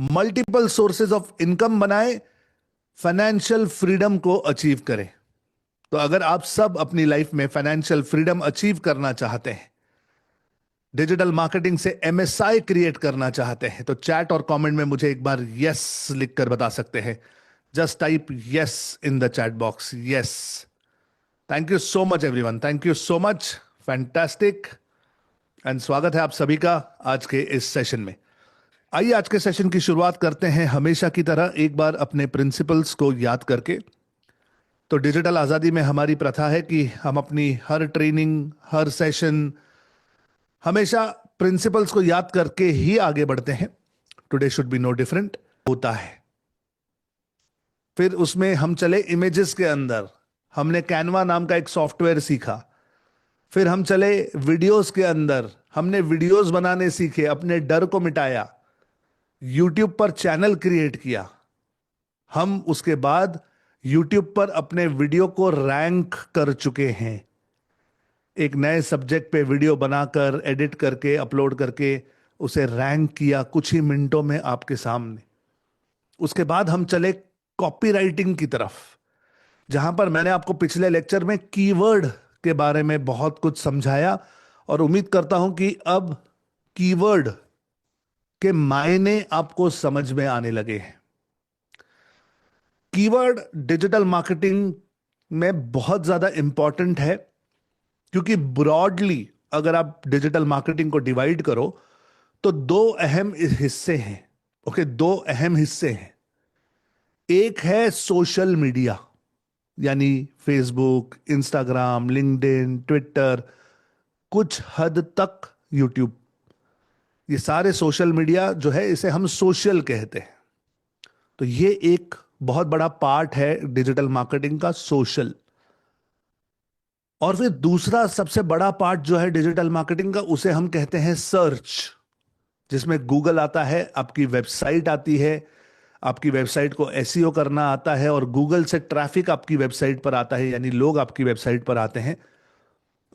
Multiple sources of income बनाए, financial freedom को achieve करें। तो अगर आप सब अपनी लाइफ में फाइनेंशियल फ्रीडम अचीव करना चाहते हैं, डिजिटल मार्केटिंग से एमएसआई क्रिएट करना चाहते हैं, तो चैट और कमेंट में मुझे एक बार यस लिखकर बता सकते हैं। Just type yes in the chat box, yes. Thank you so much everyone, thank you so much, fantastic. And स्वागत है आप सभी का आज के इस सेशन में। आइए आज के सेशन की शुरुआत करते हैं हमेशा की तरह एक बार अपने प्रिंसिपल्स को याद करके। तो डिजिटल आजादी में हमारी प्रथा है कि हम अपनी हर ट्रेनिंग, हर सेशन हमेशा प्रिंसिपल्स को याद करके ही आगे बढ़ते हैं। Today should be no different होता है। फिर उसमें हम चले इमेजेस के अंदर, हमने कैनवा नाम का एक सॉफ्टवेयर सीखा। फिर हम चले वीडियोस के अंदर, हमने वीडियोस बनाने सीखे, अपने डर को मिटाया, यूट्यूब पर चैनल क्रिएट किया। हम उसके बाद यूट्यूब पर अपने वीडियो को रैंक कर चुके हैं। एक नए सब्जेक्ट पे वीडियो बनाकर, एडिट करके, अपलोड करके उसे रैंक किया कुछ ही मिनटों में आपके सामने। उसके बाद हम चले कॉपीराइटिंग की तरफ, जहां पर मैंने आपको पिछले लेक्चर में कीवर्ड के बारे में बहुत कुछ समझाया और उम्मीद करता हूं कि अब कीवर्ड के मायने आपको समझ में आने लगे हैं। कीवर्ड डिजिटल मार्केटिंग में बहुत ज्यादा इंपॉर्टेंट है, क्योंकि ब्रॉडली अगर आप डिजिटल मार्केटिंग को डिवाइड करो तो दो अहम हिस्से हैं। ओके, दो अहम हिस्से हैं। एक है सोशल मीडिया, यानी फेसबुक, इंस्टाग्राम, लिंक्डइन, ट्विटर, कुछ हद तक यूट्यूब। ये सारे सोशल मीडिया जो है, इसे हम सोशल कहते हैं। तो ये एक बहुत बड़ा पार्ट है डिजिटल मार्केटिंग का, सोशल। और फिर दूसरा सबसे बड़ा पार्ट जो है डिजिटल मार्केटिंग का, उसे हम कहते हैं सर्च, जिसमें गूगल आता है, आपकी वेबसाइट आती है, आपकी वेबसाइट को एसईओ करना आता है, और गूगल से ट्रैफिक आपकी वेबसाइट पर आता है, यानी लोग आपकी वेबसाइट पर आते हैं।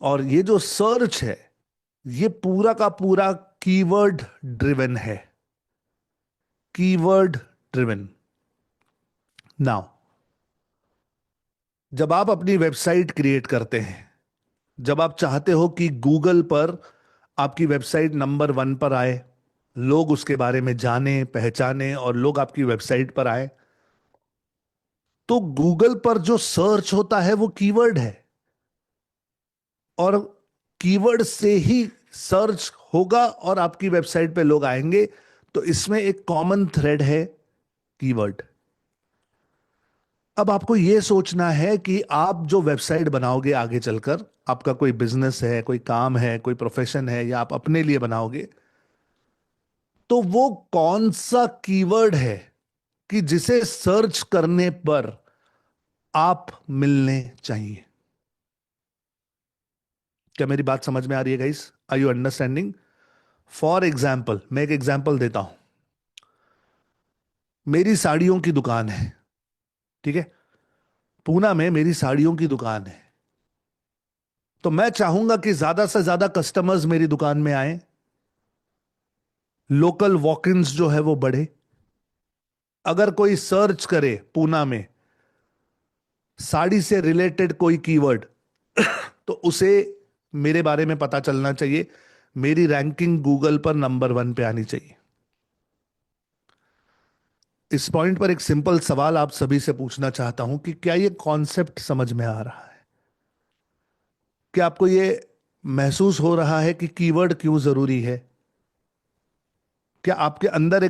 और ये जो सर्च है, ये पूरा का पूरा कीवर्ड ड्रिवन है, कीवर्ड ड्रिवन। नाउ, जब आप अपनी वेबसाइट क्रिएट करते हैं, जब आप चाहते हो कि गूगल पर आपकी वेबसाइट नंबर 1 पर आए, लोग उसके बारे में जाने, पहचाने और लोग आपकी वेबसाइट पर आए, तो गूगल पर जो सर्च होता है वो कीवर्ड है, और कीवर्ड से ही सर्च होगा और आपकी वेबसाइट पे लोग आएंगे। तो इसमें एक कॉमन थ्रेड है, कीवर्ड। अब आपको यह सोचना है कि आप जो वेबसाइट बनाओगे आगे चलकर, आपका कोई बिजनेस है, कोई काम है, कोई प्रोफेशन है, या आप अपने लिए बनाओगे, तो वो कौन सा कीवर्ड है कि जिसे सर्च करने पर आप मिलने चाहिए। क्या मेरी बात समझ में आ रही है guys? Are you understanding? For example, मैं एक एग्जाम्पल देता हूं। मेरी साड़ियों की दुकान है, ठीक है, पूना में मेरी साड़ियों की दुकान है। तो मैं चाहूंगा कि ज्यादा से ज्यादा कस्टमर्स मेरी दुकान में आए, लोकल वॉक इन्स जो है वो बढ़े। अगर कोई सर्च करे पूना में साड़ी से रिलेटेड कोई कीवर्ड, तो उसे मेरे बारे में पता चलना चाहिए, मेरी रैंकिंग गूगल पर नंबर 1 पे आनी चाहिए। इस पॉइंट पर एक सिंपल सवाल आप सभी से पूछना चाहता हूं कि क्या यह कॉन्सेप्ट समझ में आ रहा है? क्या आपको यह महसूस हो रहा है कि कीवर्ड क्यों जरूरी है? क्या आपके अंदर एक